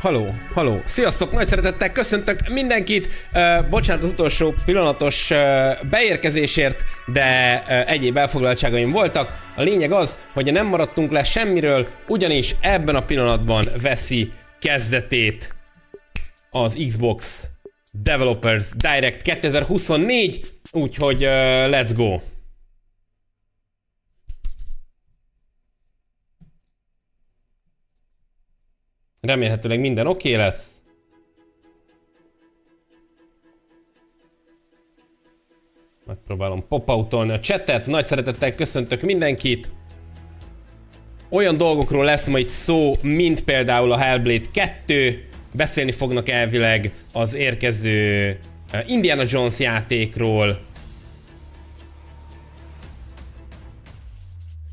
Halló. Sziasztok, nagy szeretettel köszöntök mindenkit. Bocsánat az utolsó pillanatos beérkezésért, de egyéb elfoglaltságaim voltak. A lényeg az, hogy nem maradtunk le semmiről, ugyanis ebben a pillanatban veszi kezdetét az Xbox Developers Direct 2024, úgyhogy let's go! Remélhetőleg minden oké lesz. Megpróbálom pop-outolni a chatet. Nagy szeretettel köszöntök mindenkit. Olyan dolgokról lesz majd szó, mint például a Hellblade 2. Beszélni fognak elvileg az érkező Indiana Jones játékról.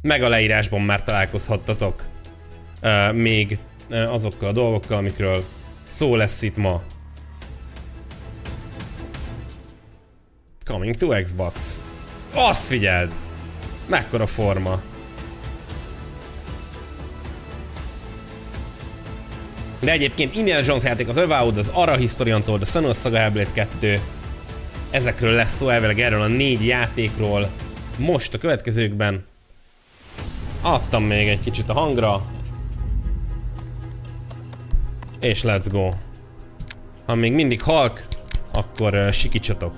Meg a leírásban már találkozhattatok még azokkal a dolgokkal, amikről szó lesz itt ma. Coming to Xbox. Azt figyeld! Mekkora forma. De egyébként Indiana Jones játék, az Avowed, az Untold, a Senua, Saga, Hellblade 2. Ezekről lesz szó elvileg, erről a 4 játékról. Most a következőkben adtam még egy kicsit a hangra. És let's go. Ha még mindig halk, akkor sikítsatok.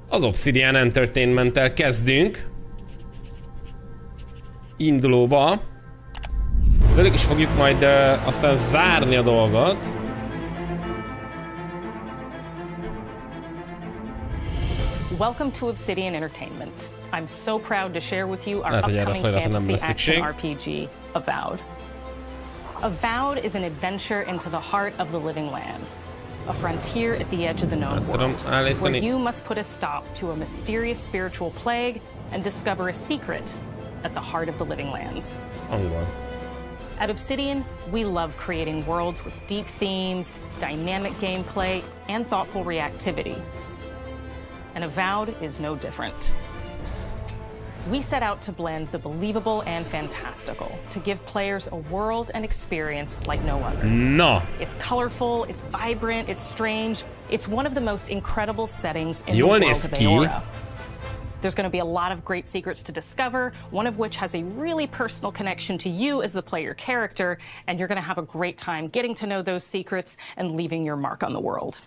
Az Obsidian Entertainment-tel kezdünk. Indulóba. Velük is fogjuk majd aztán zárni a dolgot. Welcome to Obsidian Entertainment. I'm so proud to share with you our upcoming fantasy action RPG, Avowed. Avowed is an adventure into the heart of the Living Lands, a frontier at the edge of the known world, where you must put a stop to a mysterious spiritual plague and discover a secret at the heart of the Living Lands. At Obsidian, we love creating worlds with deep themes, dynamic gameplay, and thoughtful reactivity. And Avowed is no different. We set out to blend the believable and fantastical, to give players a world and experience like no other. No. It's colorful, it's vibrant, it's strange. It's one of the most incredible settings in the world of Aora. There's going to be a lot of great secrets to discover, one of which has a really personal connection to you as the player character, and you're going to have a great time getting to know those secrets and leaving your mark on the world.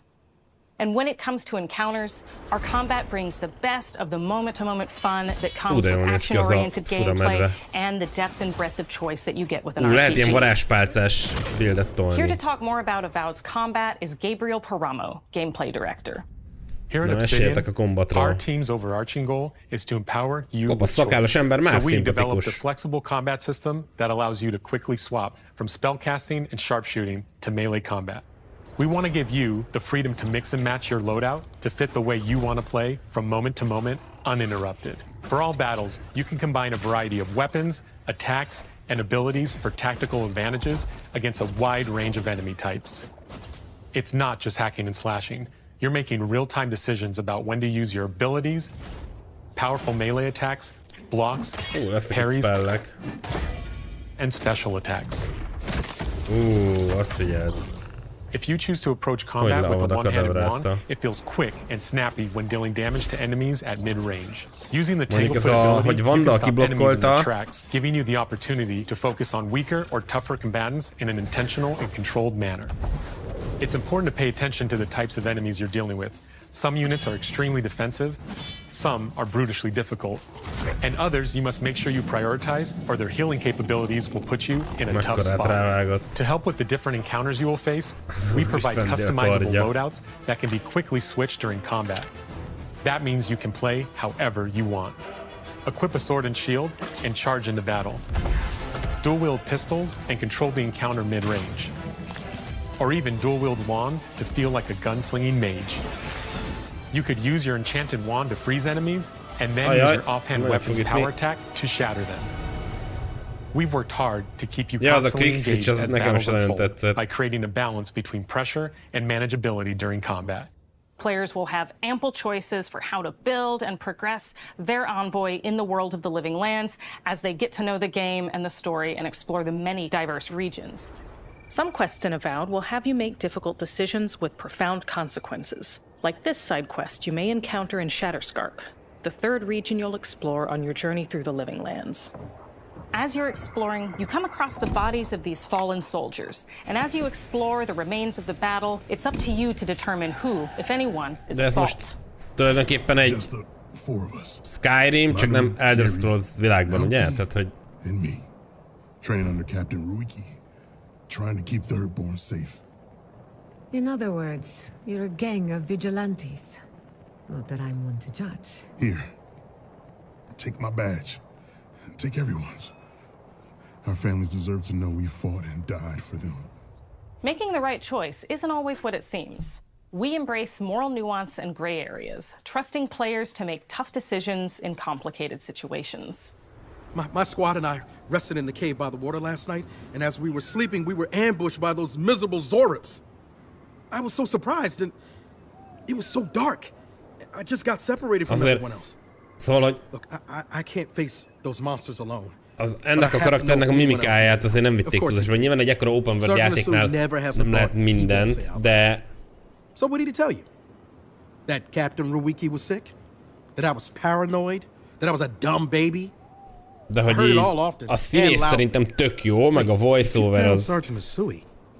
And when it comes to encounters, our combat brings the best of the moment-to-moment fun that comes with action-oriented gameplay and the depth and breadth of choice that you get with an RPG. Lehet ilyen varázspálcás bildet tolni. Here to talk more about Avowed's combat is Gabriel Paramo, gameplay director. Here at Obsidian, our team's overarching goal is to empower you with choice. So we developed a flexible combat system that allows you to quickly swap from spellcasting and sharpshooting to melee combat. We want to give you the freedom to mix and match your loadout to fit the way you want to play from moment to moment, uninterrupted. For all battles, you can combine a variety of weapons, attacks, and abilities for tactical advantages against a wide range of enemy types. It's not just hacking and slashing. You're making real-time decisions about when to use your abilities, powerful melee attacks, blocks, parries, and special attacks. Azt figyeld. If you choose to approach combat with a one-handed wand, it feels quick and snappy when dealing damage to enemies at mid-range. Using the Tanglefoot ability, you can stop enemies in their tracks, giving you the opportunity to focus on weaker or tougher combatants in an intentional and controlled manner. It's important to pay attention to the types of enemies you're dealing with. Some units are extremely defensive, some are brutishly difficult, and others you must make sure you prioritize or their healing capabilities will put you in a tough spot. To help with the different encounters you will face, we provide customizable loadouts that can be quickly switched during combat. That means you can play however you want. Equip a sword and shield and charge into battle. Dual-wield pistols and control the encounter mid-range. Or even dual-wield wands to feel like a gunslinging mage. You could use your enchanted wand to freeze enemies, and then use your offhand weapon's power attack to shatter them. We've worked hard to keep you constantly engaged as battles unfold by creating a balance between pressure and manageability during combat. Players will have ample choices for how to build and progress their envoy in the world of the Living Lands as they get to know the game and the story and explore the many diverse regions. Some quests in Avowed will have you make difficult decisions with profound consequences. Like this side quest you may encounter in Shatterscarp, the third region you'll explore on your journey through the Living Lands. As you're exploring, you come across the bodies of these fallen soldiers, and as you explore the remains of the battle, it's up to you to determine who, if anyone, is at fault. Tulajdonképpen egy Skyrim, csak nem Elder Scrolls világban, ugye? Tehát, hogy... And me, training under Captain Ruiki, trying to keep Thirdborn safe. In other words, you're a gang of vigilantes. Not that I'm one to judge. Here, take my badge. Take everyone's. Our families deserve to know we fought and died for them. Making the right choice isn't always what it seems. We embrace moral nuance and gray areas, trusting players to make tough decisions in complicated situations. My squad and I rested in the cave by the water last night, and as we were sleeping, we were ambushed by those miserable Zorips. I was so surprised, and it was so dark. I just got separated from everyone else. Szóval, hogy... Look, I can't face those monsters alone. Ennek a karakternek a mimikáját azért nem vitték tudásba. Nyilván egy ekkora open world játéknál nem lehet mindent, de... So what did he tell you? That Captain Ruiki was sick? That I was paranoid? That I was a dumb baby? De hogy így a színész szerintem tök jó, meg a voiceover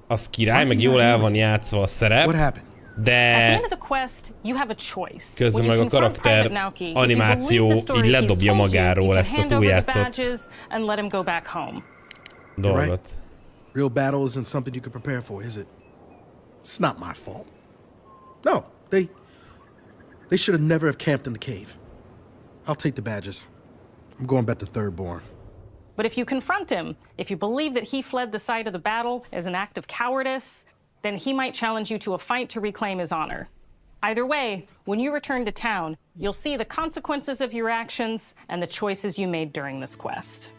az király, meg jól el van játszva a szerep, de közben meg a karakter animáció így ledobja magáról ezt a túljátszott dolgot. Real battle isn't something you can prepare for, is it? It's not my fault. No, they should have never have camped in the cave. I'll take the badges. I'm going back to Thirdborn. But if you confront him, if you believe that he fled the site of the battle as an act of cowardice, then he might challenge you to a fight to reclaim his honor. Either way, when you return to town, you'll see the consequences of your actions and the choices you made during this quest.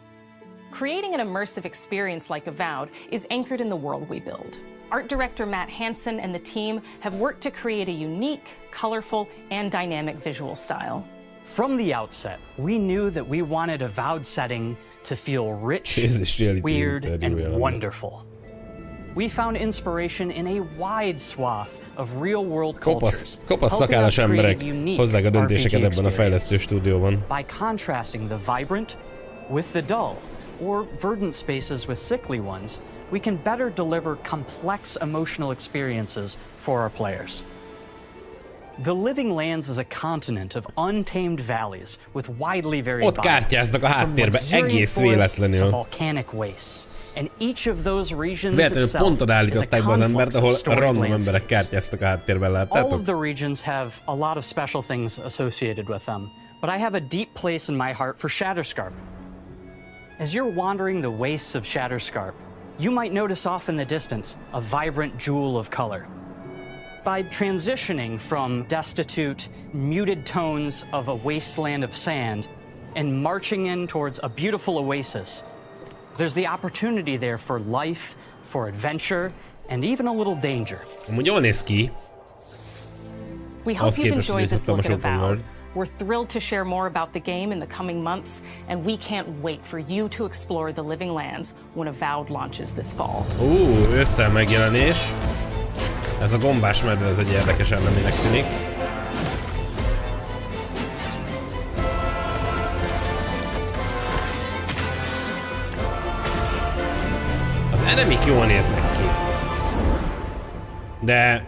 Creating an immersive experience like Avowed is anchored in the world we build. Art director Matt Hansen and the team have worked to create a unique, colorful, and dynamic visual style. From the outset, we knew that we wanted Avowed setting to feel rich, weird, and wonderful. We found inspiration in a wide swath of real-world cultures, kopasz szakállas emberek hozzák a döntéseket ebben a fejlesztő stúdióban. By contrasting the vibrant with the dull, or verdant spaces with sickly ones, we can better deliver complex emotional experiences for our players. The Living Lands is a continent of untamed valleys with widely varied biomes, from luxuriant forests to volcanic wastes. And each of those regions itself is a conflux of storied landscapes. All of the regions have a lot of special things associated with them, but I have a deep place in my heart for Shatterscarp. As you're wandering the wastes of Shatterscarp, you might notice off in the distance a vibrant jewel of color. By transitioning from destitute, muted tones of a wasteland of sand and marching in towards a beautiful oasis, there's the opportunity there for life, for adventure, and even a little danger. Amúgy jól néz ki. We hope you've enjoyed this look at Avowed. We're thrilled to share more about the game in the coming months, and we can't wait for you to explore the Living Lands when Avowed launches this fall. Ősszel megjelenés. Ez a gombás medve, ez egy érdekes ellennének tűnik. Az enemik jól néznek ki. De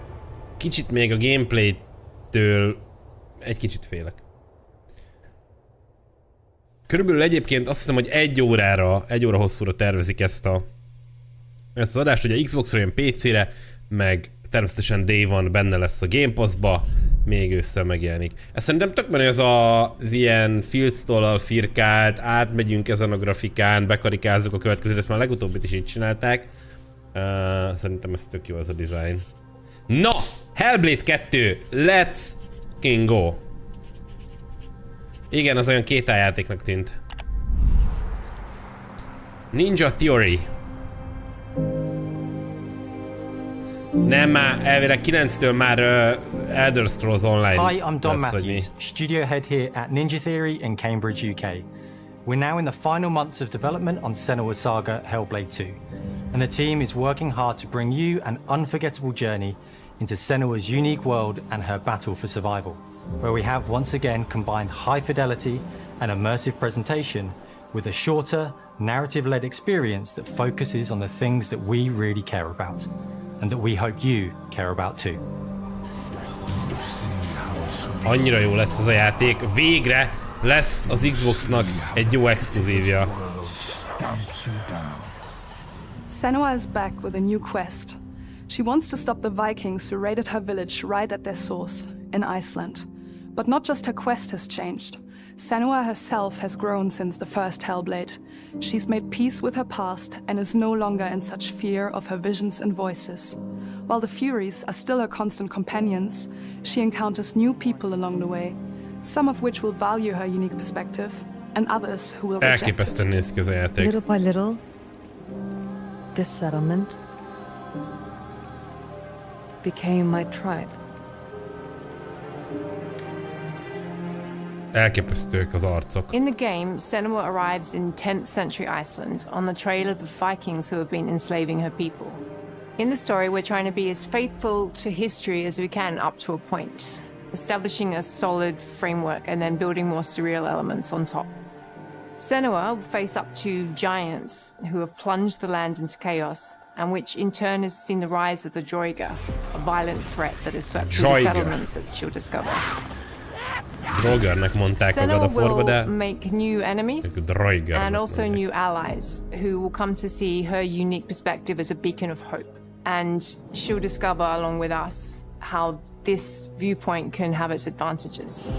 kicsit még a gameplaytől egy kicsit félek. Körülbelül egyébként azt hiszem, hogy egy óra hosszúra tervezik ezt az adást, hogy a Xbox-ra jön PC-re, meg természetesen Day One benne lesz a Game Pass-ba, még ősszel megjelenik. Ez szerintem tök menő az ilyen Fieldstall-al firkált, átmegyünk ezen a grafikán, bekarikázzuk a következőt, ezt már a legutóbbit is így csinálták. Szerintem ez tök jó az a design. Na! Hellblade 2! Let's fucking go! Igen, az olyan 2A játéknak tűnt. Ninja Theory. Nem, már elvileg 9-től már Elder Scrolls Online. Hi, I'm Don Matthews, studio head here at Ninja Theory in Cambridge, UK. We're now in the final months of development on Senua's Saga Hellblade II, and the team is working hard to bring you an unforgettable journey into Senua's unique world and her battle for survival, where we have once again combined high fidelity and immersive presentation with a shorter, narrative-led experience that focuses on the things that we really care about, and that we hope you care about too. Annyira jó lesz ez a játék, végre lesz az Xboxnak egy jó exkluzívja. Senua is back with a new quest. She wants to stop the Vikings who raided her village right at their source, in Iceland. But not just her quest has changed. Senua herself has grown since the first Hellblade. She's made peace with her past and is no longer in such fear of her visions and voices. While the Furies are still her constant companions, she encounters new people along the way, some of which will value her unique perspective, and others who will reject it. Elképesztően néz ki ez a játék. Little by little, this settlement became my tribe. Elképesztők az arcok. In the game, Senua arrives in 10th century Iceland on the trail of the Vikings who have been enslaving her people. In the story, we're trying to be as faithful to history as we can up to a point, establishing a solid framework and then building more surreal elements on top. Senua will face up to giants who have plunged the land into chaos, and which in turn has seen the rise of the Droiga, a violent threat that has swept through the settlements that she'll discover. Drogernek mondták a God of War-ba, de make new enemies and also new allies who will come to see her unique perspective as a beacon of hope. And she'll discover along with us how this viewpoint can have its advantages.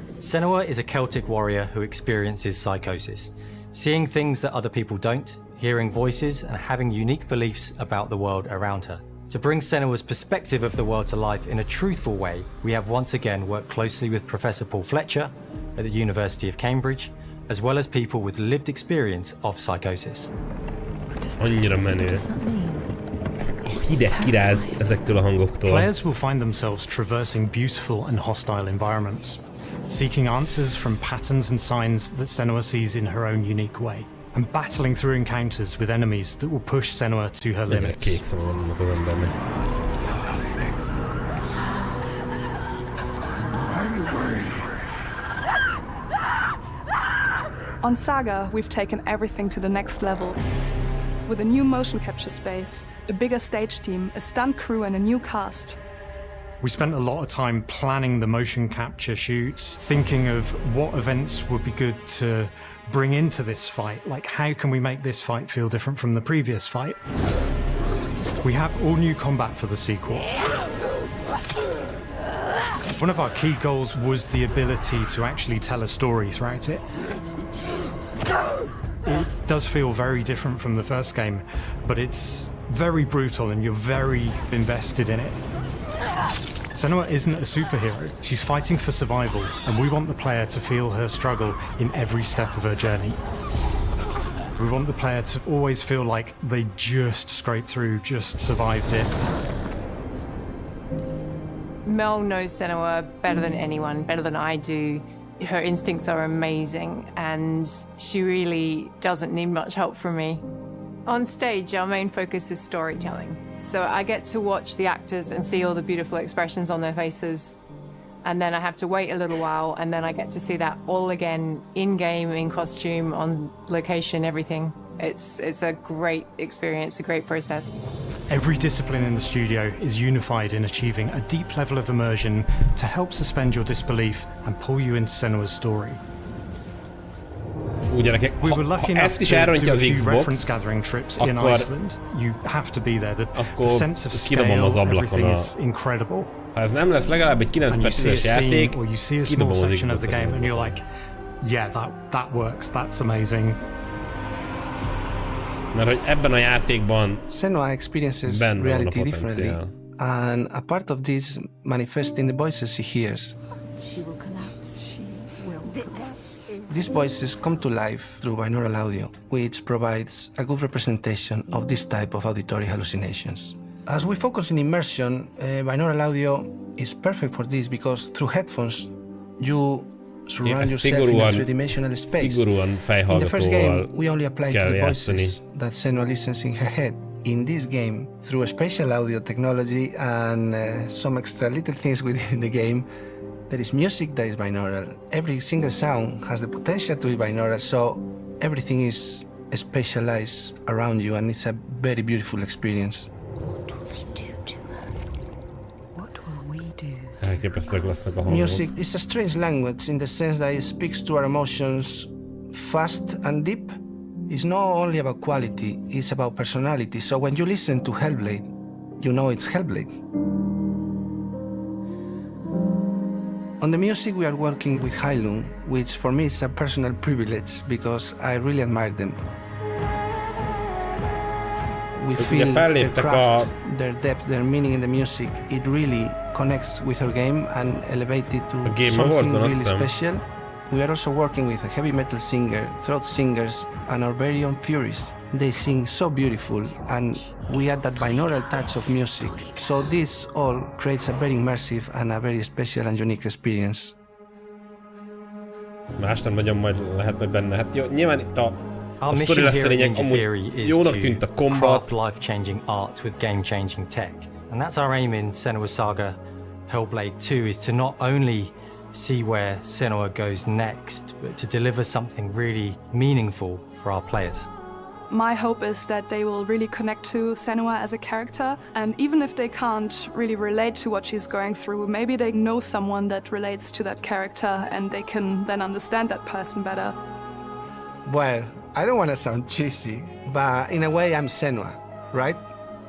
Senua is a Celtic warrior who experiences psychosis, seeing things that other people don't, hearing voices and having unique beliefs about the world around her. To bring Senua's perspective of the world to life in a truthful way, we have once again worked closely with Professor Paul Fletcher at the University of Cambridge, as well as people with lived experience of psychosis. Annyira menő. Hideg kiráz ezektől a hangoktól. Players will find themselves traversing beautiful and hostile environments, seeking answers from patterns and signs that Senua sees in her own unique way, and battling through encounters with enemies that will push Senua to her limits. On Saga, we've taken everything to the next level. With a new motion capture space, a bigger stage team, a stunt crew and a new cast. We spent a lot of time planning the motion capture shoots, thinking of what events would be good to bring into this fight. Like, how can we make this fight feel different from the previous fight? We have all new combat for the sequel. One of our key goals was the ability to actually tell a story throughout it. It does feel very different from the first game, but it's very brutal and you're very invested in it. Senua isn't a superhero, she's fighting for survival, and we want the player to feel her struggle in every step of her journey. We want the player to always feel like they just scraped through, just survived it. Mel knows Senua better than anyone, better than I do. Her instincts are amazing, and she really doesn't need much help from me. On stage, our main focus is storytelling. So I get to watch the actors and see all the beautiful expressions on their faces. And then I have to wait a little while, and then I get to see that all again, in-game, in costume, on location, everything. It's a great experience, a great process. Every discipline in the studio is unified in achieving a deep level of immersion to help suspend your disbelief and pull you into Senua's story. Fú, gyerekek, ha ezt is elrontja az Xbox, akkor kidobom az ablakon ha ez nem lesz legalább egy 9/10-es játék, kidobom az Xbox-ot. Mert hogy ebben a játékban Senua experiences reality differently, and a part of this manifests in the voices she hears. She will collapse. She will collapse. these voices come to life through binaural audio, which provides a good representation of this type of auditory hallucinations. As we focus in immersion, binaural audio is perfect for this because through headphones, you surround yourself in a three-dimensional space. In the first game, we only applied to the voices that Senua listens in her head. In this game, through spatial audio technology and some extra little things within the game, there is music that is binaural. Every single sound has the potential to be binaural, so everything is spatialized around you, and it's a very beautiful experience. Music is a strange language in the sense that it speaks to our emotions fast and deep. It's not only about quality, it's about personality. So when you listen to Hellblade, you know it's Hellblade. On the music, we are working with Heilung, which for me is a personal privilege because I really admire them. We feel their craft, their depth, their meaning in the music. It really connects with our game and elevates it to something really special. We are also working with a heavy metal singer, throat singers, and our very own Furies. They sing so beautiful, and we add that binaural touch of music. So this all creates a very immersive and a very special and unique experience. Más nem nagyon majd lehet meg benne. Hát jó, nyilván itt a Our mission here at Ninja Theory is to craft life-changing art with game-changing tech. And that's our aim in Senua Saga Hellblade II, is to not only see where Senua goes next, but to deliver something really meaningful for our players. My hope is that they will really connect to Senua as a character, and even if they can't really relate to what she's going through, maybe they know someone that relates to that character and they can then understand that person better. Well, I don't want to sound cheesy, but in a way I'm Senua, right?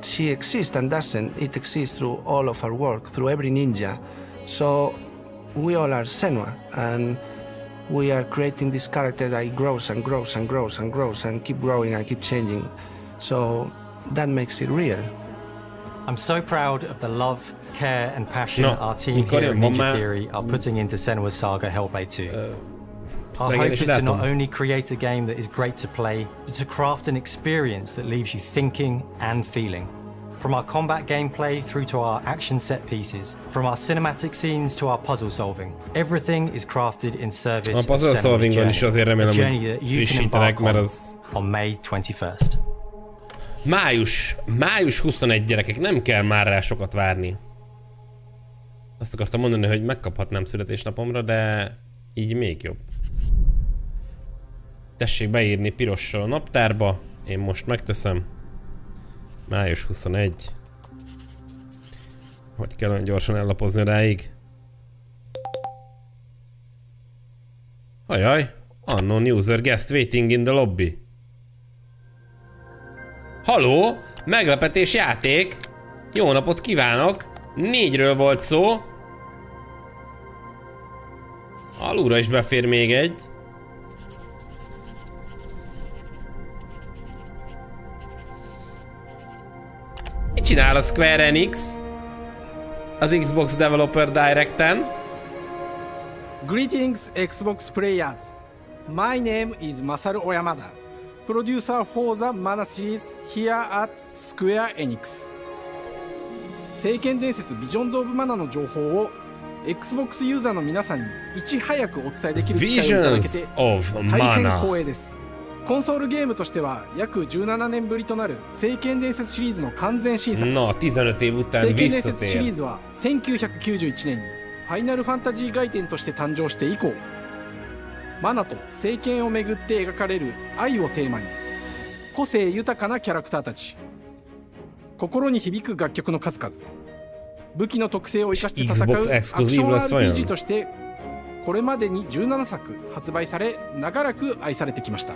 She exists and doesn't. It exists through all of our work, through every ninja. So we all are Senua, and we are creating this character that grows and grows and grows and grows and keep growing and keep changing. So that makes it real. I'm so proud of the love, care and passion our team here at Ninja Theory are putting into Senua Saga Hellblade II. Our hope is to not only create a game that is great to play, but to craft an experience that leaves you thinking and feeling. From our combat gameplay through to our action set pieces, from our cinematic scenes to our puzzle solving, everything is crafted in service of Senua's journey, a journey that you can embark on May 21st. Május 21, gyerekek, nem kell már rá sokat várni. Azt akartam mondani, hogy megkaphatnám születésnapomra, de így még jobb. Tessék beírni pirossal a naptárba, én most megteszem. Május 21. Hogy kell olyan gyorsan ellapozni ráig? Ajaj, unknown user guest waiting in the lobby. Haló, meglepetés játék. Jó napot kívánok. 4-ről volt szó. Alulra is befér még egy. Mit csinál a Square Enix az Xbox Developer Direct-en? Greetings Xbox players. My name is Masaru Oyamada, producer for the Mana series here at Square Enix. 聖剣伝説 Visions of Mana の情報を Xbox ユーザーの皆さんにいち早くお伝えできる機会をいただけて大変光栄です。コンソールゲームとしては約17年ぶりとなる聖剣伝説シリーズの完全新作。15év után 聖剣伝説シリーズは1991年にファイナルファンタジー外伝として誕生して以降、マナと聖剣をめぐって描かれる愛をテーマに、個性豊かなキャラクターたち、心に響く楽曲の数々、武器の特性を生かして戦うアクション RPG としてこれまでに17作発売され、長らく愛されてきました。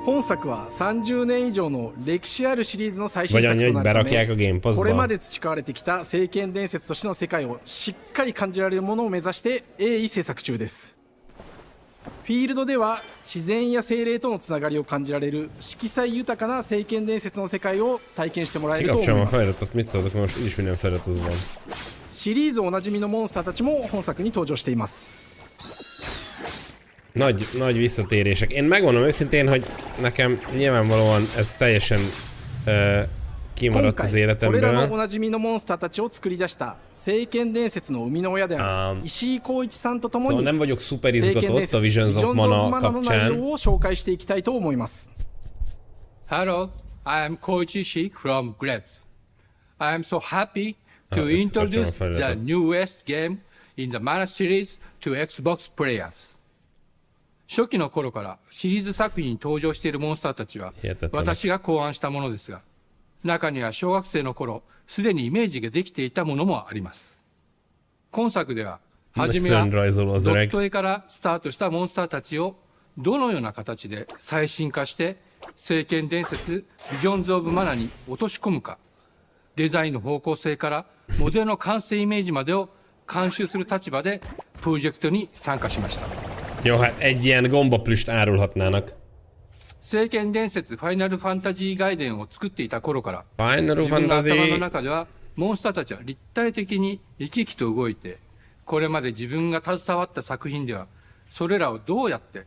本作は30年以上の歴史あるシリーズの最新作となるため、これまで培われてきた聖剣伝説としての世界をしっかり感じられるものを目指して鋭意制作中です。フィールドでは自然や精霊とのつながりを感じられる色彩豊かな聖剣伝説の世界を体験してもらえると思います。シリーズおなじみのモンスターたちも本作に登場しています。Nagy visszatérések. Én megmondom őszintén, hogy nekem nyilvánvalóan ez teljesen kimaradt az életemből. Szóval nem vagyok szuper izgatott a Visions of Mana kapcsán. Hello, I am Koichi Shi from Grabs. I am so happy to introduce the newest game in the Mana series to Xbox players. 初期の頃からシリーズ作品に登場しているモンスターたちは私が考案したものですが、中には小学生の頃すでにイメージができていたものもあります。今作では初めはドット絵からスタートしたモンスターたちをどのような形で最新化して聖剣伝説ビジョンズ・オブ・マナに落とし込むか、デザインの方向性からモデルの完成イメージまでを監修する立場でプロジェクトに参加しました。Jó, hát egy ilyen gombaplüst árulhatnának. 聖剣伝説ファイナルファンタジー外伝を作っていた頃から、ファイナルファンタジー自分の頭の中ではモンスターたちは立体的に生き生きと動いて、これまで自分が携わった作品ではそれらをどうやって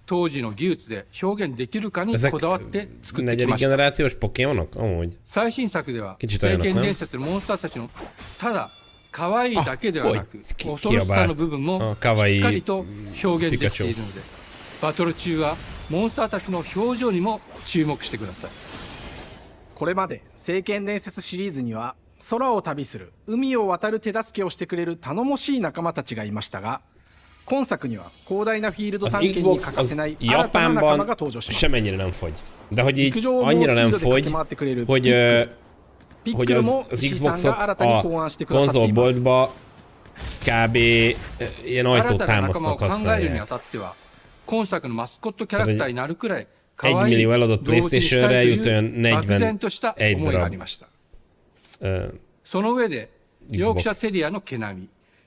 当時の技術で表現できるかにこだわって作ってきました。最新作では聖剣伝説のモンスターたちのただ可愛いだけではなく恐ろしさの部分もしっかりと表現できているので、バトル中はモンスターたちの表情にも注目してください。これまで聖剣伝説シリーズには空を旅する海を渡る手助けをしてくれる頼もしい仲間たちがいましたが、今作には広大なフィールド探検に欠かせない新たな仲間が登場します。semennyire nem fogy. De hogy így annyira nem fogy, hogy az Xboxot a konzolboltba kb. Ilyen ajtótámasznak használják. 1 millió eladott PlayStation-re jut olyan 41 darab Xbox.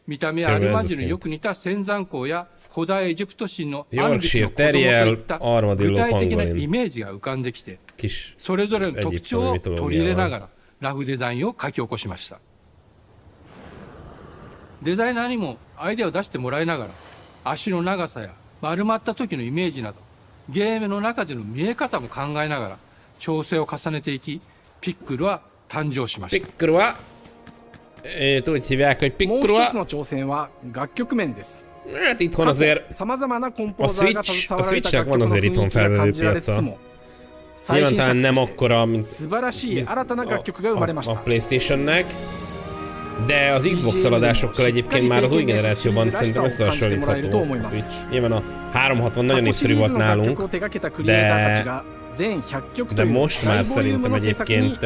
見た目はアルマジルによく似た仙山港や古代エジプト神のアンビスの子供といった具体的なイメージが浮かんできて、それぞれの特徴を取り入れながらラフデザインを書き起こしました。デザイナーにもアイデアを出してもらいながら、足の長さや丸まった時のイメージなどゲームの中での見え方も考えながら調整を重ねていき、ピックルは誕生しました。ピックルはúgy hívják, hogy Piccolo. Hát itthon azért a Switchnek van azért itthon felvevő piaca. Nyilván talán nem akkora, mint a PlayStation-nek, de az Xbox eladásokkal egyébként már az új generációban szerintem összehasonlítható a Switch. Nyilván a 360 nagyon népszerű volt nálunk, de most már szerintem egyébként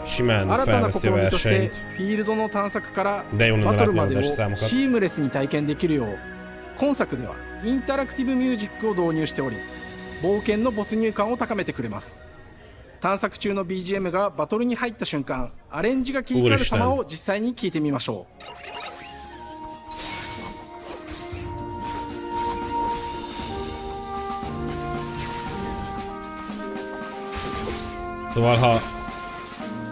simán felveszi a versenyt. De jól lenne látni a adási számokat. 今作ではインタラクティブミュージックを導入しており、冒険の没入感を高めてくれます。探索中の BGM がバトルに入った瞬間、アレンジが切り替わる様を実際に聞いてみましょう。Szóval ha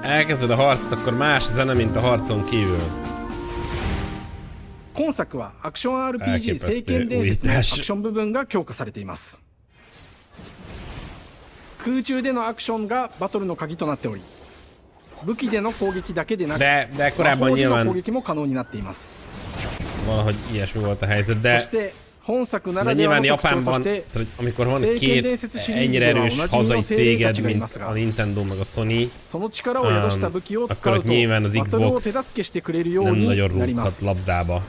elkezded a harcot, akkor más zene, mint a harcon kívül. 今作はアクション RPG 聖剣伝説のアクション部分が強化されています。空中でのアクションがバトルの鍵となっており、武器での攻撃だけでなく魔法での攻撃も可能になっています。 Valahogy ilyesmi volt a helyzet, de nyilván Japánban, amikor van két ennyire erős hazai céged, mint a Nintendo meg a Sony, akkor ott nyilván az Xbox nem nagyon rúghat labdába.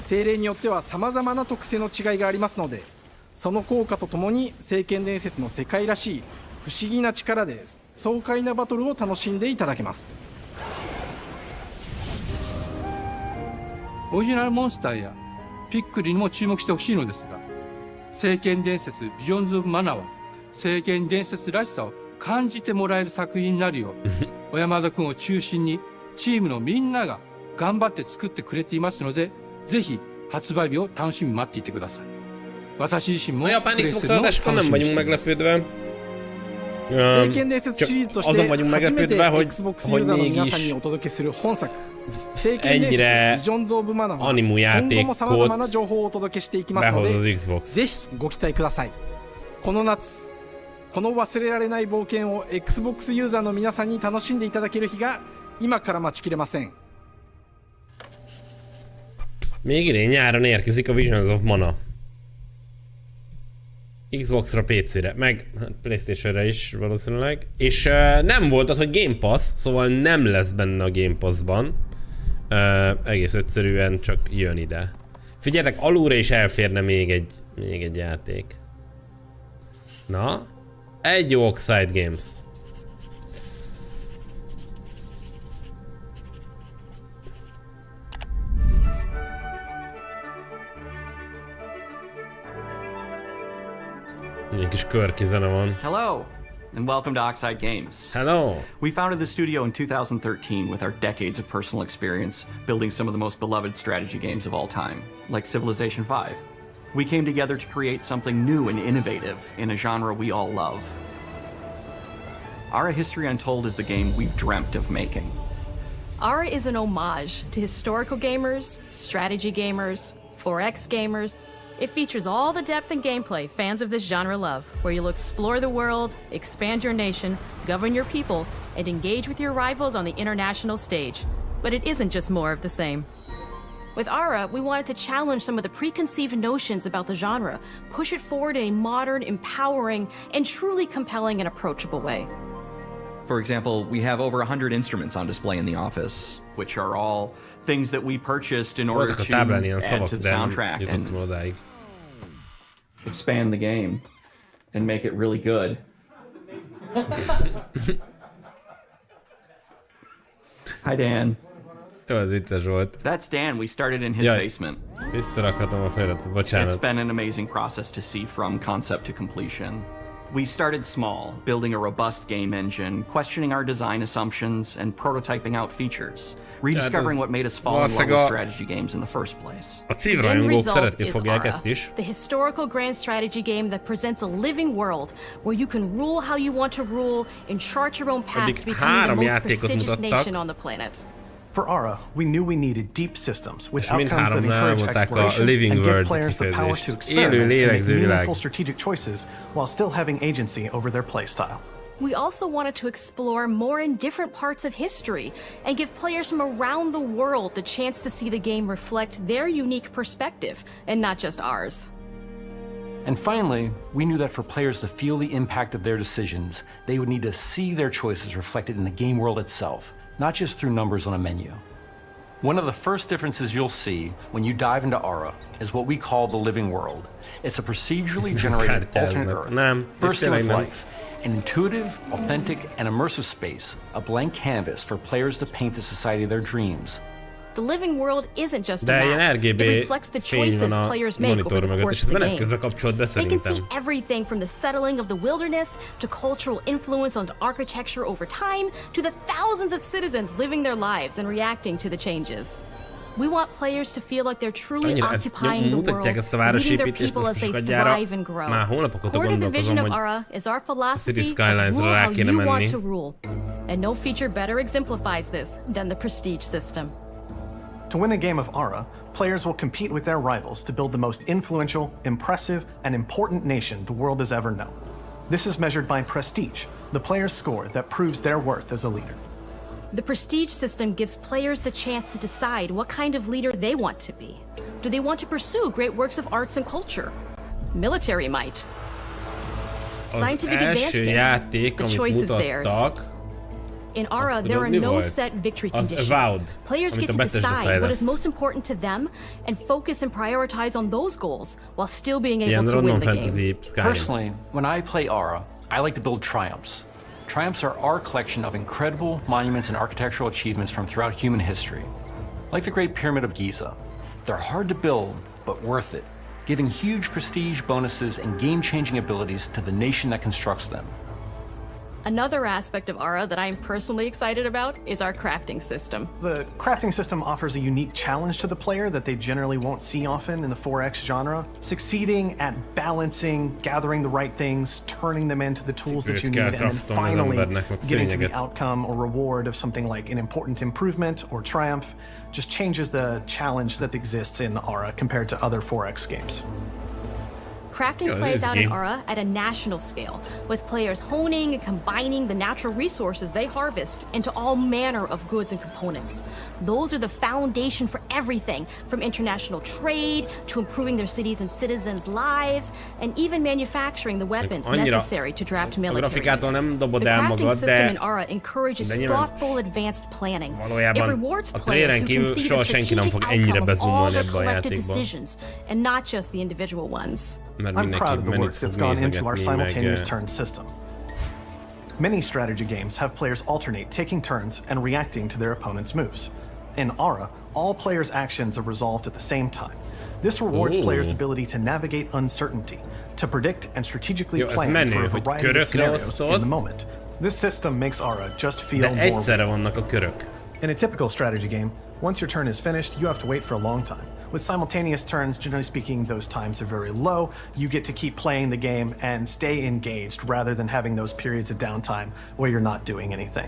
精霊によっては様々な特性の違いがありますので、その効果とともに聖剣伝説の世界らしい不思議な力で爽快なバトルを楽しんでいただけます。オリジナルモンスターやピックルにも注目してほしいのですが、聖剣伝説ビジョンズ・オブ・マナは聖剣伝説らしさを感じてもらえる作品になるよう小山田君を中心にチームのみんなが頑張って作ってくれていますので、ぜひ発売日を楽しみに待っていてください。私自身もプレイするのを楽しみにしています。Csak azon vagyunk meglepődve, hogy mégis ennyire animu játékot behoz az Xbox. この夏、この忘れられない冒険を Xbox ユーザーの皆さんに楽しんでいただける日が今から待ちきれません。 Még idén nyáron érkezik a Visions of Mana. Xbox-ra, PC-re, meg PlayStation-re is valószínűleg. És nem volt az, hogy Game Pass, szóval nem lesz benne a Game Pass-ban. Egész egyszerűen csak jön ide. Figyeljetek, alulra is elférne még egy játék. Na, egy jó Oxide Games. Egy kis körki zene van. Hello, and welcome to Oxide Games. Hello. We founded the studio in 2013 with our decades of personal experience building some of the most beloved strategy games of all time, like Civilization V. We came together to create something new and innovative in a genre we all love. Ara History Untold is the game we've dreamt of making. Ara is an homage to historical gamers, strategy gamers, 4X gamers. It features all the depth and gameplay fans of this genre love, where you'll explore the world, expand your nation, govern your people, and engage with your rivals on the international stage. But it isn't just more of the same. With Ara, we wanted to challenge some of the preconceived notions about the genre, push it forward in a modern, empowering, and truly compelling and approachable way. For example, we have over 100 instruments on display in the office, which are all things that we purchased in order to add to the soundtrack and expand the game and make it really good. Hi, Dan. That's Dan. We started in his basement. It's been an amazing process to see from concept to completion. We started small, building a robust game engine, questioning our design assumptions, and prototyping out features, rediscovering what made us fall in love with strategy games in the first place. The end result is Ara, the historical grand strategy game that presents a living world where you can rule how you want to rule and chart your own path to becoming the most prestigious nation on the planet. For Ara, we knew we needed deep systems with outcomes that encourage exploration and give players the power to experiment and make meaningful strategic choices while still having agency over their playstyle. We also wanted to explore more in different parts of history and give players from around the world the chance to see the game reflect their unique perspective and not just ours. And finally, we knew that for players to feel the impact of their decisions, they would need to see their choices reflected in the game world itself, not just through numbers on a menu. One of the first differences you'll see when you dive into Ara is what we call the living world. It's a procedurally generated alternate Earth, bursting with life, an intuitive, authentic, and immersive space, a blank canvas for players to paint the society of their dreams. The living world isn't just a map. It reflects the choices players make over the course of the game. They can see everything from the settling of the wilderness to cultural influence on architecture over time to the thousands of citizens living their lives and reacting to the changes. We want players to feel like they're truly occupying the world, leading their people as they thrive and grow. Core to the vision of Ara is our philosophy of rule how you want to rule. And no feature better exemplifies this than the prestige system. To win a game of Ara, players will compete with their rivals to build the most influential, impressive, and important nation the world has ever known. This is measured by prestige, the player's score that proves their worth as a leader. The prestige system gives players the chance to decide what kind of leader they want to be. Do they want to pursue great works of arts and culture? Military might. Scientific advancement. The choice is theirs. In Ara, there are no set victory conditions. Players get to decide what is most important to them and focus and prioritize on those goals while still being able to win the game. Personally, when I play Ara, I like to build triumphs. Triumphs are our collection of incredible monuments and architectural achievements from throughout human history. Like the Great Pyramid of Giza. They're hard to build, but worth it, giving huge prestige bonuses and game-changing abilities to the nation that constructs them. Another aspect of Ara that I'm personally excited about is our crafting system. The crafting system offers a unique challenge to the player that they generally won't see often in the 4X genre. Succeeding at balancing, gathering the right things, turning them into the tools that you need, and then finally getting to the outcome or reward of something like an important improvement or triumph just changes the challenge that exists in Ara compared to other 4X games. Crafting plays out in Ara at a national scale, with players honing and combining the natural resources they harvest into all manner of goods and components. Those are the foundation for everything, from international trade to improving their cities and citizens' lives, and even manufacturing the weapons necessary to draft military units. The crafting system in Ara encourages thoughtful, advanced planning. It rewards players who can see the strategic outcome of all their collective decisions, and not just the individual ones. I'm proud of the work that's gone into our simultaneous turn system. Many strategy games have players alternate taking turns and reacting to their opponent's moves. In Ara, all players' actions are resolved at the same time. This rewards players' ability to navigate uncertainty, to predict and strategically plan for a variety of scenarios in the moment. This system makes Ara just feel more real. In a typical strategy game, once your turn is finished, you have to wait for a long time. With simultaneous turns, generally speaking, those times are very low. You get to keep playing the game and stay engaged rather than having those periods of downtime where you're not doing anything.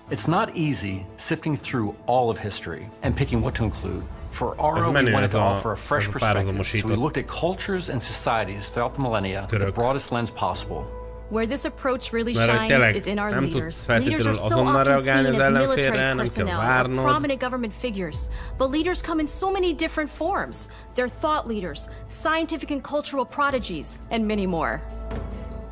It's not easy sifting through all of history and picking what to include. For Ara, we wanted to offer a fresh perspective, so we looked at cultures and societies throughout the millennia with the broadest lens possible. Where this approach really shines is in our leaders. Leaders are so often seen as military personnel or prominent government figures. But leaders come in so many different forms. They're thought leaders, scientific and cultural prodigies, and many more.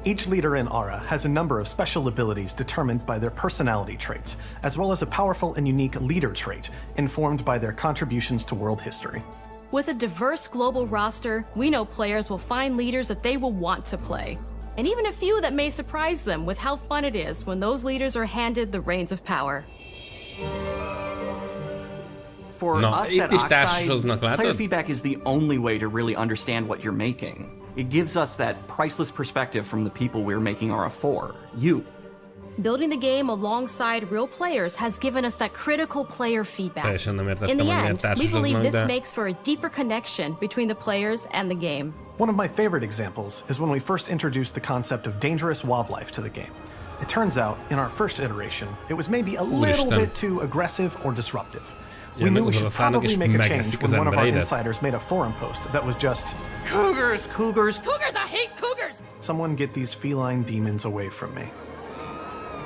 Each leader in Ara has a number of special abilities determined by their personality traits, as well as a powerful and unique leader trait informed by their contributions to world history. With a diverse global roster, we know players will find leaders that they will want to play. And even a few that may surprise them with how fun it is when those leaders are handed the reins of power. For us at Oxide, player feedback is the only way to really understand what you're making. It gives us that priceless perspective from the people we're making Ara for, you. Building the game alongside real players has given us that critical player feedback. In the end, we believe this makes for a deeper connection between the players and the game. One of my favorite examples is when we first introduced the concept of dangerous wildlife to the game. It turns out, in our first iteration, it was maybe a little bit too aggressive or disruptive. We knew we should probably make a change when one of our insiders made a forum post that was just, "Cougars, cougars, cougars, I hate cougars!" Someone get these feline demons away from me.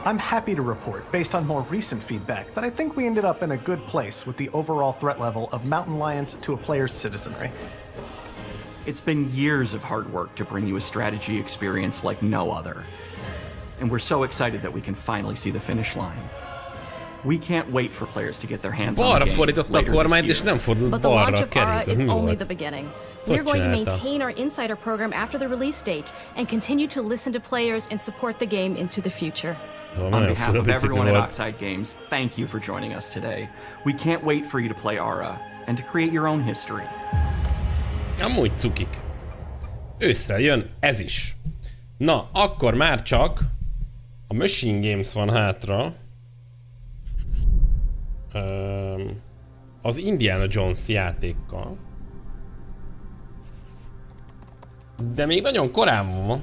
I'm happy to report, based on more recent feedback, that I think we ended up in a good place with the overall threat level of mountain lions to a player's citizenry. It's been years of hard work to bring you a strategy experience like no other. And we're so excited that we can finally see the finish line. We can't wait for players to get their hands on the game later this year. But the launch of Ara is only the beginning. We're going to maintain our insider program after the release date and continue to listen to players and support the game into the future. On behalf of everyone at Oxide Games, thank you for joining us today. We can't wait for you to play Ara and to create your own history. Amúgy cukik. Ősszel jön ez is. Na, akkor már csak a Machine Games van hátra. Az Indiana Jones játékkal. De még nagyon korán van.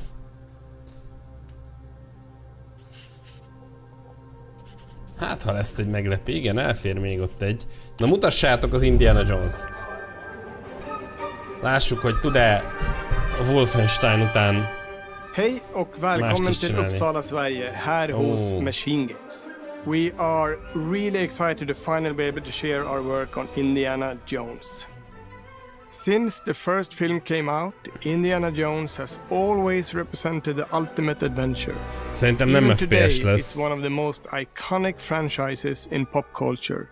Hát, ha lesz egy meglepő, igen, elfér még ott egy. Na, mutassátok az Indiana Jones-t. Lássuk, hogy tud-e a Wolfenstein után. Hej och välkommen till Uppsala, Sverige, här hos Machine Games. We are really excited to finally be able to share our work on Indiana Jones. Since the first film came out, Indiana Jones has always represented the ultimate adventure. Szerintem nem FPS lesz. It's one of the most iconic franchises in pop culture.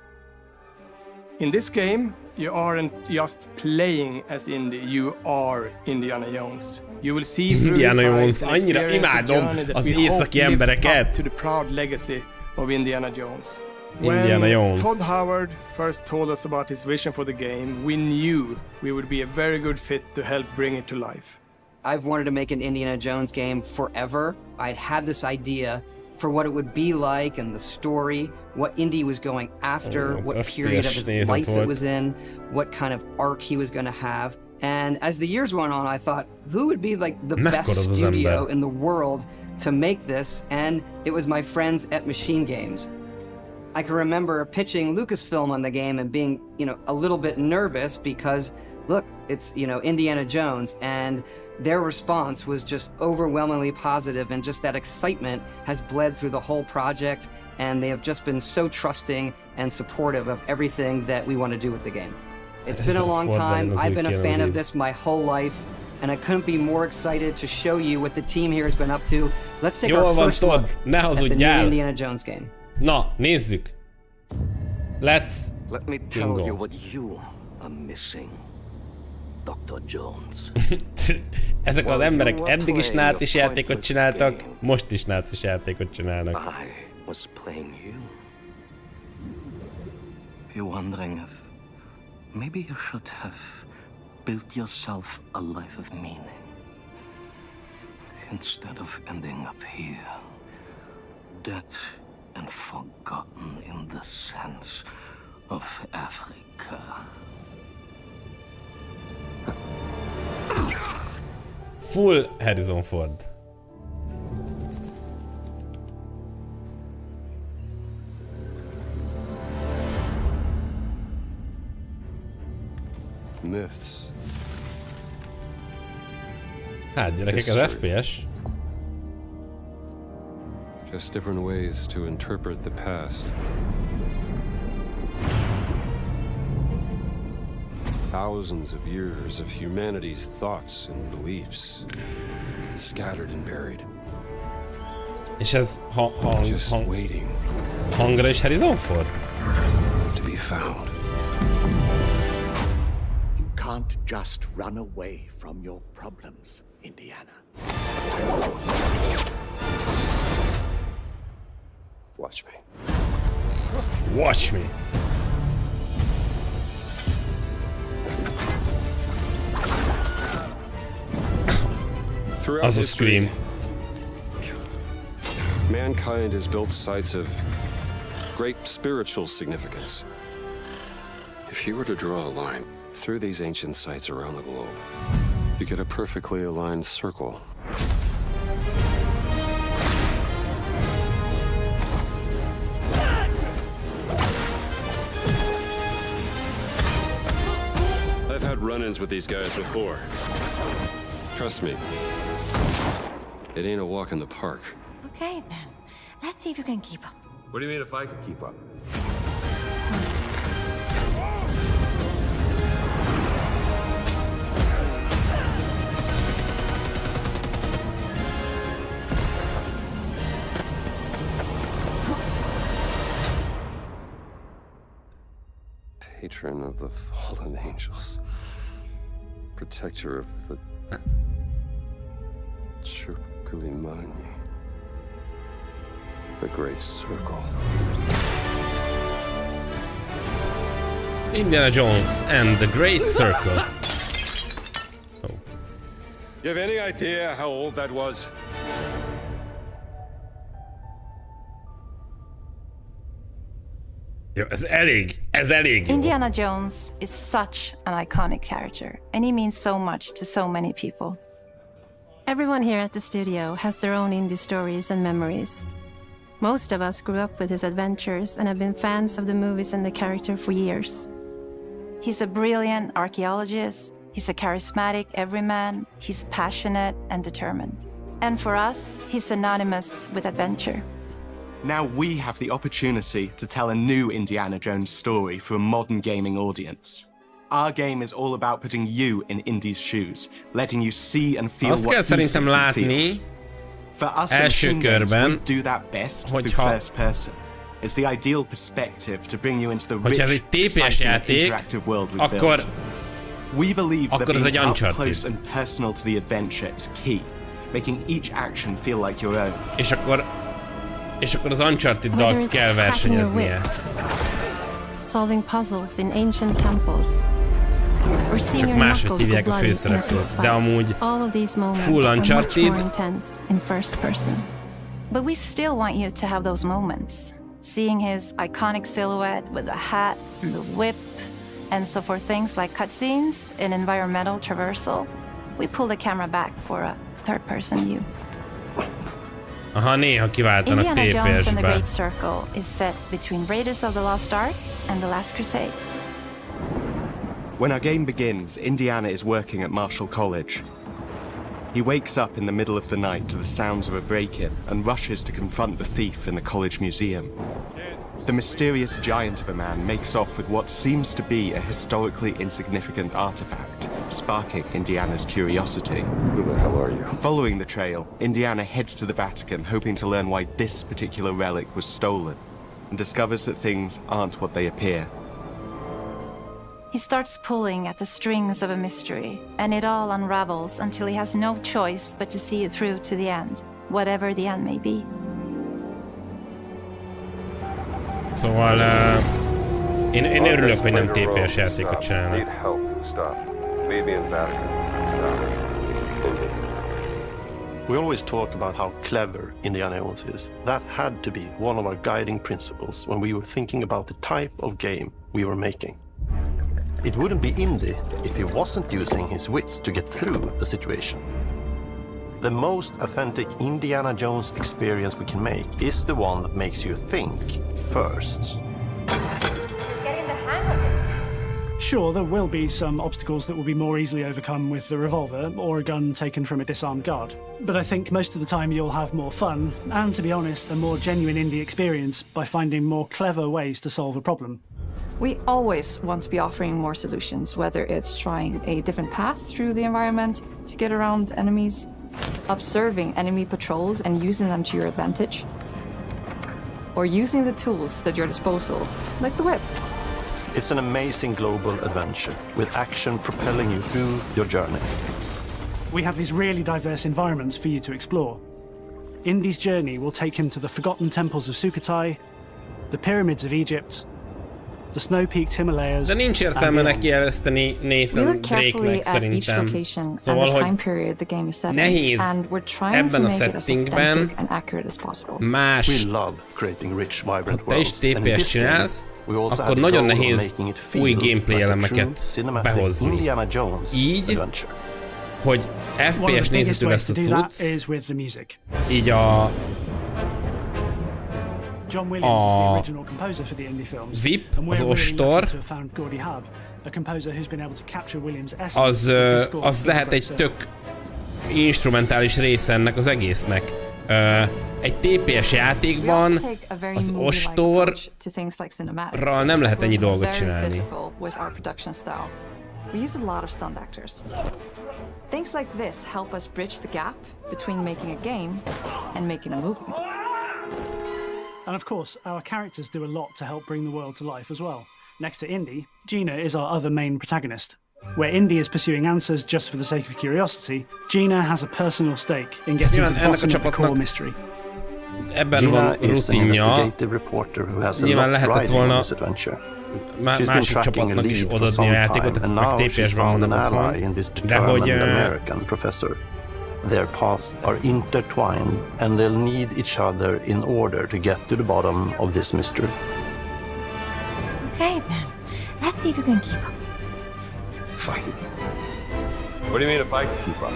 In this game, you aren't just playing as Indy, you are Indiana Jones. You will see Indiana Jones, annyira imádom az északi embereket. To the proud legacy of Indiana Jones. Indiana Jones. Todd Howard first told us about his vision for the game, we knew we would be a very good fit to help bring it to life. I've wanted to make an Indiana Jones game forever. I'd had this idea for what it would be like and the story, what Indy was going after, what period of his life it was in, what kind of arc he was going to have. And as the years went on, I thought, who would be like the best studio in the world to make this? And it was my friends at Machine Games. I can remember pitching Lucasfilm on the game and being, a little bit nervous because, look, it's, Indiana Jones, and their response was just overwhelmingly positive, and just that excitement has bled through the whole project, and they have just been so trusting and supportive of everything that we want to do with the game. It's been a long time. I've been a fan of this my whole life, and I couldn't be more excited to show you what the team here has been up to. Let's take our first look at the new Indiana Jones game. Na, nézzük. Let me tell you what you are missing, Dr. Jones. Ezek az emberek eddig is nácis játékot csináltak, most is nácis játékot csinálnak. I was playing you. You're wondering if maybe you should have built yourself a life of meaning instead of ending up here, dead and forgotten in the sense of Africa. Full Harrison Ford. Myths. Hát gyerekek, az FPS. Just different ways to interpret the past. Thousands of years of humanity's thoughts and beliefs, scattered and buried. És ez waiting. Hangra is Harrison Ford? To be found. You can't just run away from your problems, Indiana. Watch me. Watch me. Throughout history, mankind has built sites of great spiritual significance. If you were to draw a line through these ancient sites around the globe, you get a perfectly aligned circle. I've had run-ins with these guys before. Trust me, it ain't a walk in the park. Okay, then. Let's see if you can keep up. What do you mean if I could keep up? Patron of the fallen angels. Protector of the Chukulimani. The Great Circle. Indiana Jones and the Great Circle. Oh. You have any idea how old that was? Jó, ez elég. Indiana Jones is such an iconic character, and he means so much to so many people. Everyone here at the studio has their own indie stories and memories. Most of us grew up with his adventures and have been fans of the movies and the character for years. He's a brilliant archaeologist, he's a charismatic everyman, he's passionate and determined. And for us, he's synonymous with adventure. Now we have the opportunity to tell a new Indiana Jones story for a modern gaming audience. Our game is all about putting you in Indy's shoes, letting you see and feel azt what kell he szerintem sees and látni feels. For us első körben, we do that best through first person. It's the ideal perspective to bring you into the rich, hogyha ez egy TPS exciting, játék, interactive world we've akkor built. We believe that ez egy being up Uncharted. close and personal to the adventure is key, making each action feel like your own. És akkor az Uncharted-dal kell versenyeznie. Solving puzzles in ancient temples. Csak máshogy hívják a főszereplőt, de amúgy full Uncharted. But we still want you to have those moments. Seeing his iconic silhouette with the hat and the whip, and so for things like cutscenes and environmental traversal, we pull the camera back for a third-person view. Aha, néha kiváltanak Indiana Jones and the TPS-be. Great Circle is set between Raiders of the Lost Ark and The Last Crusade. When our game begins, Indiana is working at Marshall College. He wakes up in the middle of the night to the sounds of a break-in and rushes to confront the thief in the college museum. The mysterious giant of a man makes off with what seems to be a historically insignificant artifact, sparking Indiana's curiosity. Who the hell are you? Following the trail, Indiana heads to the Vatican, hoping to learn why this particular relic was stolen, and discovers that things aren't what they appear. He starts pulling at the strings of a mystery, and it all unravels until he has no choice but to see it through to the end, whatever the end may be. Szóval én örülök, hogy nem TPS játékot csinálnak. Need help. Stop. Maybe in Vatican. Stop. Indy. We always talk about how clever Indiana Jones is. That had to be one of our guiding principles when we were thinking about the type of game we were making. It wouldn't be Indy if he wasn't using his wits to get through the situation. The most authentic Indiana Jones experience we can make is the one that makes you think first. Getting the hang of this. Sure, there will be some obstacles that will be more easily overcome with the revolver or a gun taken from a disarmed guard. But I think most of the time you'll have more fun and, to be honest, a more genuine indie experience by finding more clever ways to solve a problem. We always want to be offering more solutions, whether it's trying a different path through the environment to get around enemies, observing enemy patrols and using them to your advantage, or using the tools at your disposal, like the whip. It's an amazing global adventure with action propelling you through your journey. We have these really diverse environments for you to explore. Indy's journey will take him to the forgotten temples of Sukhothai, the pyramids of Egypt, the snow-peaked Himalayas. De nincs értelme neki jeleszteni Nathan Drake-nek szerintem. Szóval, hogy nehéz ebben a settingben más, ha te is TPS csinálsz, akkor nagyon nehéz új gameplay elemeket behozni. Így, hogy FPS nézetű lesz a cucc, így a VIP, az ostor, az lehet egy tök instrumentális része ennek az egésznek. Egy TPS játékban az ostorral nem lehet ennyi dolgot csinálni. Things like this help us bridge the gap between making a game and making a movie. And of course, our characters do a lot to help bring the world to life as well. Next to Indy, Gina is our other main protagonist. Where Indy is pursuing answers just for the sake of curiosity, Gina has a personal stake in getting to the bottom of the core mystery. Ebben van rutinja. Nyilván lehetett volna másik csapatnak is odaadni a játékot, akik meg TPS-ben vannak otthon, de hogy... Their paths are intertwined and they'll need each other in order to get to the bottom of this mystery. Okay then, let's see if you can keep up. Fight? What do you mean if I can keep up?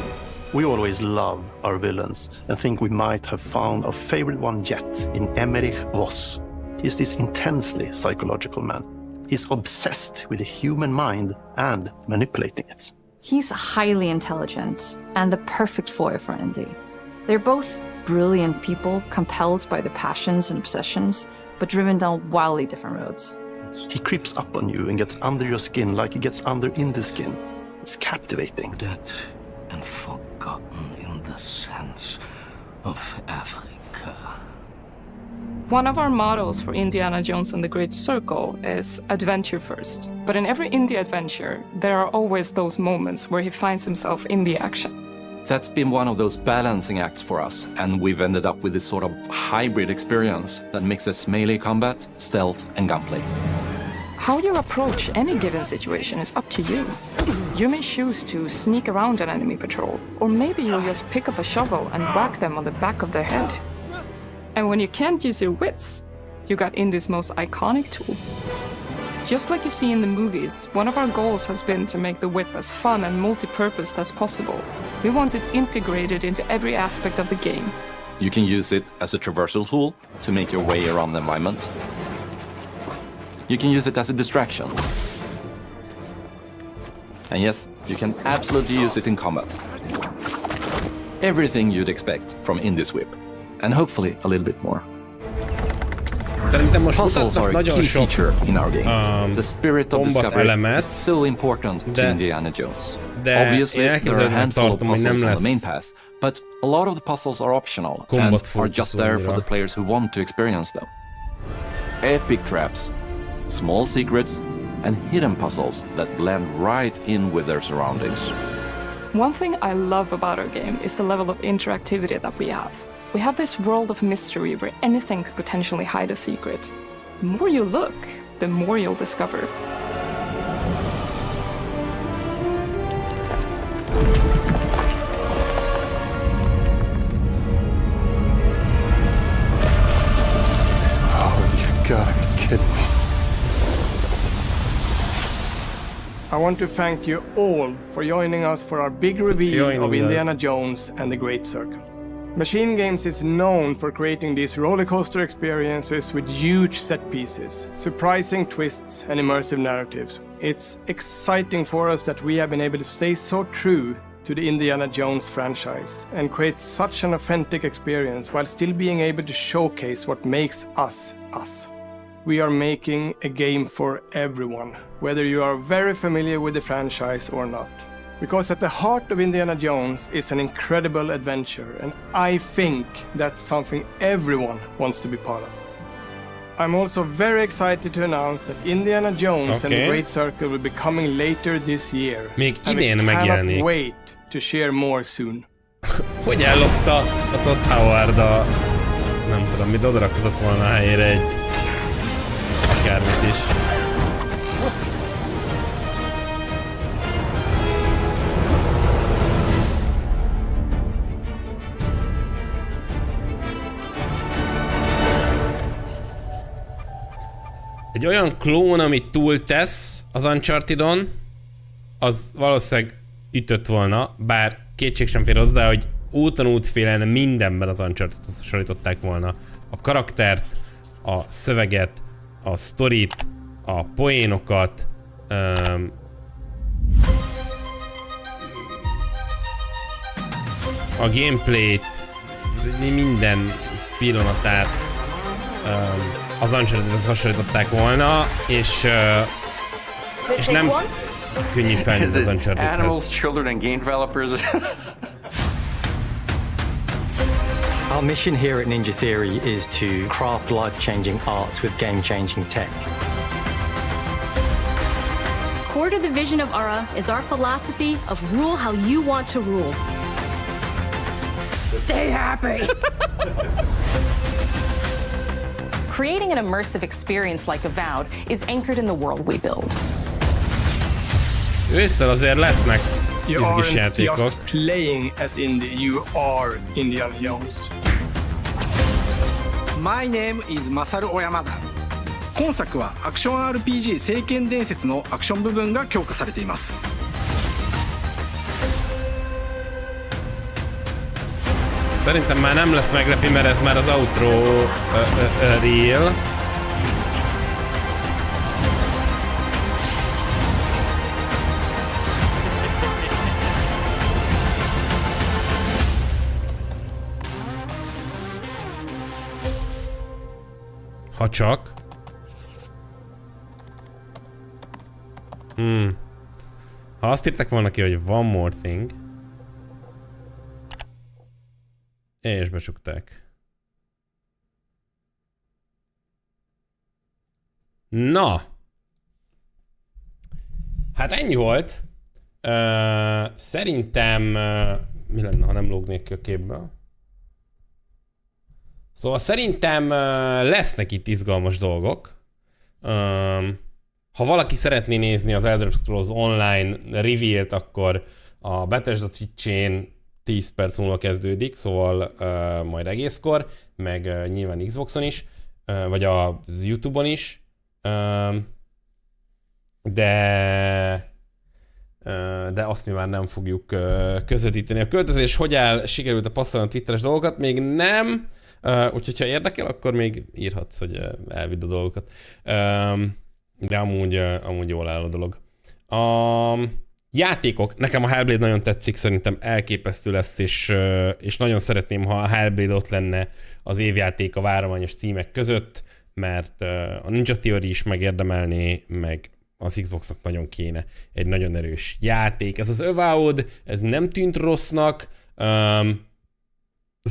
We always love our villains and think we might have found our favorite one yet in Emmerich Voss. He's this intensely psychological man. He's obsessed with the human mind and manipulating it. He's highly intelligent and the perfect foil for Indy. They're both brilliant people, compelled by their passions and obsessions, but driven down wildly different roads. He creeps up on you and gets under your skin like he gets under Indy's skin. It's captivating. Dead and forgotten in the sense of Africa. One of our mottos for Indiana Jones and the Great Circle is adventure first. But in every indie adventure, there are always those moments where he finds himself in the action. That's been one of those balancing acts for us, and we've ended up with this sort of hybrid experience that mixes melee combat, stealth, and gunplay. How you approach any given situation is up to you. You may choose to sneak around an enemy patrol, or maybe you'll just pick up a shovel and whack them on the back of their head. And when you can't use your wits, you got Indie's most iconic tool. Just like you see in the movies, one of our goals has been to make the whip as fun and multi-purposed as possible. We want it integrated into every aspect of the game. You can use it as a traversal tool to make your way around the environment. You can use it as a distraction. And yes, you can absolutely use it in combat. Everything you'd expect from Indie's whip. And hopefully a little bit more. Szerintem most Puzzles are a nagyon key sok feature in our game. The spirit of discovery elemet, is so important to Indiana Jones. Obviously, én there are a handful of tartom, hogy nem puzzles on lesz the main path, but a lot of the puzzles are optional and are just there for the players who want to experience them. Epic traps, small secrets, and hidden puzzles that blend right in with their surroundings. One thing I love about our game is the level of interactivity that we have. We have this world of mystery where anything could potentially hide a secret. The more you look, the more you'll discover. Oh, you gotta be kidding me. I want to thank you all for joining us for our big reveal of Indiana Jones and the Great Circle. Machine Games is known for creating these rollercoaster experiences with huge set pieces, surprising twists, and immersive narratives. It's exciting for us that we have been able to stay so true to the Indiana Jones franchise and create such an authentic experience while still being able to showcase what makes us us. We are making a game for everyone, whether you are very familiar with the franchise or not. Because at the heart of Indiana Jones is an incredible adventure, and I think that's something everyone wants to be part of. I'm also very excited to announce that Indiana Jones and the Great Circle will be coming later this year. Még and idén we megjelenik. cannot wait to share more soon. Hogy ellopta a Todd Howard a... nem tudom, mit odarakhatott volna a helyére egy... akármit is. Egy olyan klón, amit túltesz az Uncharted-on, az valószínűleg ütött volna, bár kétség sem fér hozzá, hogy úton útfélen mindenben az Uncharted-ot hasonlították volna. A karaktert, a szöveget, a sztorit, a poénokat, a gameplayt, minden pillanatát az Uncharted-hoz hasonlították volna, és nem könnyű felnőni az Uncharted-hez. Animals, children, and game developers. Our mission here at Ninja Theory is to craft life-changing art with game-changing tech. Core to the vision of Ara is our philosophy of rule how you want to rule. Stay happy! Creating an immersive experience like Avowed is anchored in the world we build. Ősszel azért lesznek You izgis aren't játékok. just playing as Indy, you are Indiana Jones. My name is Masaru Oyamada. 今作はアクション RPG 聖剣伝説のアクション部分が強化されています。Szerintem már nem lesz meglepő, mert ez már az outro reel. Ha csak. Ha azt írták volna ki, hogy one more thing. És becsukták. Na. Hát ennyi volt. Szerintem... mi lenne, ha nem lógnék ki a képből? Szóval szerintem lesznek itt izgalmas dolgok. Ha valaki szeretné nézni az Elder Scrolls Online reveal-t, akkor a Bethesda Twitch-én 10 perc múlva kezdődik, szóval majd egészkor, meg nyilván Xboxon is, vagy az YouTube-on is, de azt mi már nem fogjuk közvetíteni. A költözés hogy áll, sikerült a passzolni a twitteres dolgokat? Még nem, úgyhogy ha érdekel, akkor még írhatsz, hogy elvidd a dolgokat. De amúgy jól áll a dolog. A játékok, nekem a Hellblade nagyon tetszik, szerintem elképesztő lesz, és nagyon szeretném, ha a Hellblade ott lenne az évjáték a várományos címek között, mert a Ninja Theory is megérdemelné, meg az Xboxnak nagyon kéne egy nagyon erős játék. Ez az Avowed, ez nem tűnt rossznak,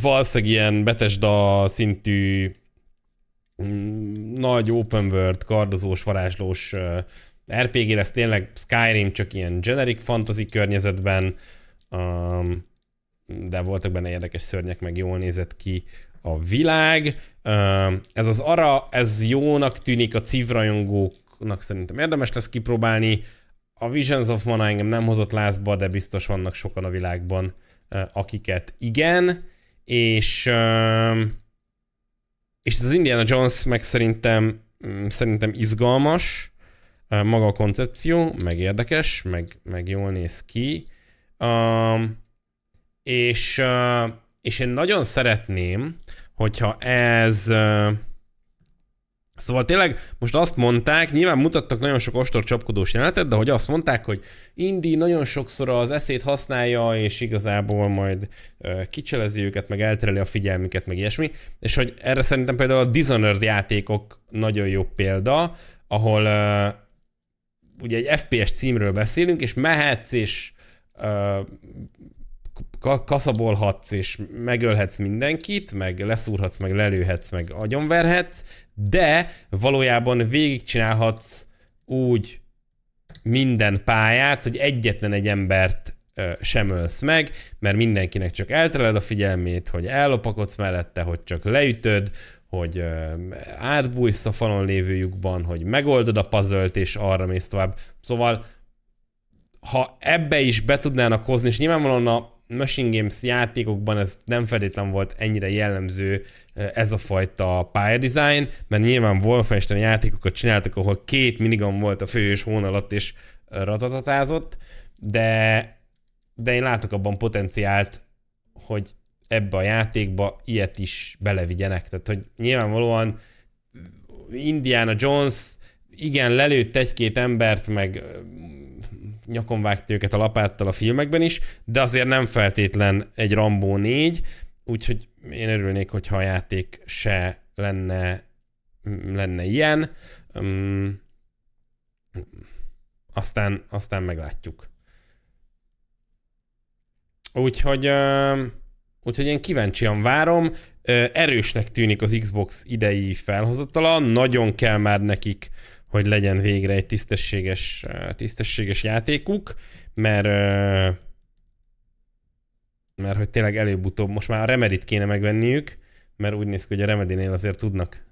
valószínűleg ilyen Bethesda szintű nagy open world, kardozós, varázslós RPG lesz, tényleg Skyrim, csak ilyen generic fantasy környezetben, de voltak benne érdekes szörnyek, meg jól nézett ki a világ. Ez az Ara, ez jónak tűnik, a Civ rajongóknak szerintem érdemes lesz kipróbálni. A Visions of Mana engem nem hozott lázba, de biztos vannak sokan a világban, akiket igen. És ez az Indiana Jones meg szerintem izgalmas, maga a koncepció, meg érdekes, meg jól néz ki. És én nagyon szeretném, hogyha ez... Szóval tényleg most azt mondták, nyilván mutattak nagyon sok ostorcsapkodós jelenetet, de hogy azt mondták, hogy Indy nagyon sokszor az eszét használja, és igazából majd kicselezi őket, meg eltereli a figyelmüket, meg ilyesmi. És hogy erre szerintem például a Dishonored játékok nagyon jó példa, ahol ugye egy FPS címről beszélünk, és mehetsz, és kaszabolhatsz, és megölhetsz mindenkit, meg leszúrhatsz, meg lelőhetsz, meg agyonverhetsz, de valójában végigcsinálhatsz úgy minden pályát, hogy egyetlen egy embert sem ölsz meg, mert mindenkinek csak eltereled a figyelmét, hogy ellopakodsz mellette, hogy csak leütöd, hogy átbújsz a falon lévő lyukban, hogy megoldod a puzzle-t, és arra mész tovább. Szóval, ha ebbe is be tudnának hozni, és nyilvánvalóan a Machine Games játékokban ez nem feltétlen volt ennyire jellemző, ez a fajta pályadesign, mert nyilván Wolfenstein játékokat csináltak, ahol 2 minigun volt a főhős hón alatt, és ratatatázott, de én látok abban potenciált, hogy ebbe a játékba ilyet is belevigyenek. Tehát, hogy nyilvánvalóan Indiana Jones igen, lelőtt egy-két embert, meg nyakon vágta őket a lapáttal a filmekben is, de azért nem feltétlen egy Rambo 4, úgyhogy én örülnék, hogyha a játék se lenne ilyen. Aztán meglátjuk. Úgyhogy én kíváncsian várom. Erősnek tűnik az Xbox idei felhozatala, nagyon kell már nekik, hogy legyen végre egy tisztességes játékuk, mert hogy tényleg előbb-utóbb most már a Remedy-t kéne megvenniük, mert úgy néz ki, hogy a Remedy-nél azért tudnak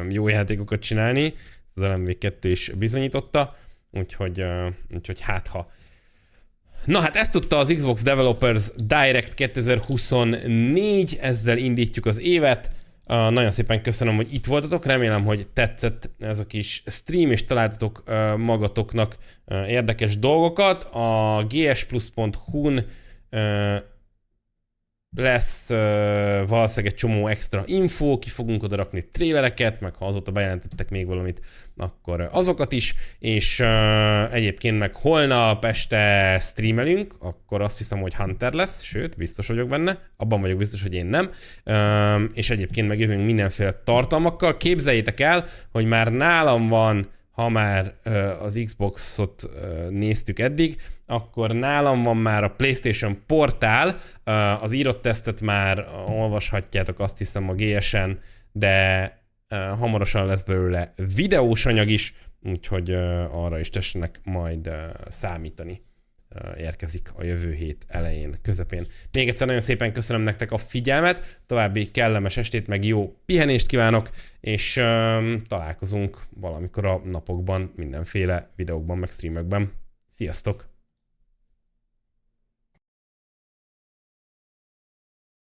jó játékokat csinálni, az LMV 2 is bizonyította, úgyhogy hátha. Na hát ezt tudta az Xbox Developers Direct 2024, ezzel indítjuk az évet. Nagyon szépen köszönöm, hogy itt voltatok, remélem, hogy tetszett ez a kis stream, és találtatok magatoknak érdekes dolgokat. A gsplus.hu-n lesz valószínűleg egy csomó extra info, ki fogunk oda rakni trélereket, meg ha azóta bejelentettek még valamit, akkor azokat is, és egyébként meg holnap este streamelünk, akkor azt hiszem, hogy Hunter lesz, sőt, biztos vagyok benne, abban vagyok biztos, hogy én nem, és egyébként meg jövünk mindenféle tartalmakkal. Képzeljétek el, hogy már nálam van, ha már az Xboxot néztük eddig, akkor nálam van már a PlayStation portál, az írott tesztet már olvashatjátok, azt hiszem a GS-en, de hamarosan lesz belőle videós anyag is, úgyhogy arra is tessenek majd számítani. érkezik a jövő hét elején, közepén. Még egyszer nagyon szépen köszönöm nektek a figyelmet, további kellemes estét, meg jó pihenést kívánok, és találkozunk valamikor a napokban, mindenféle videókban, meg streamekben. Sziasztok!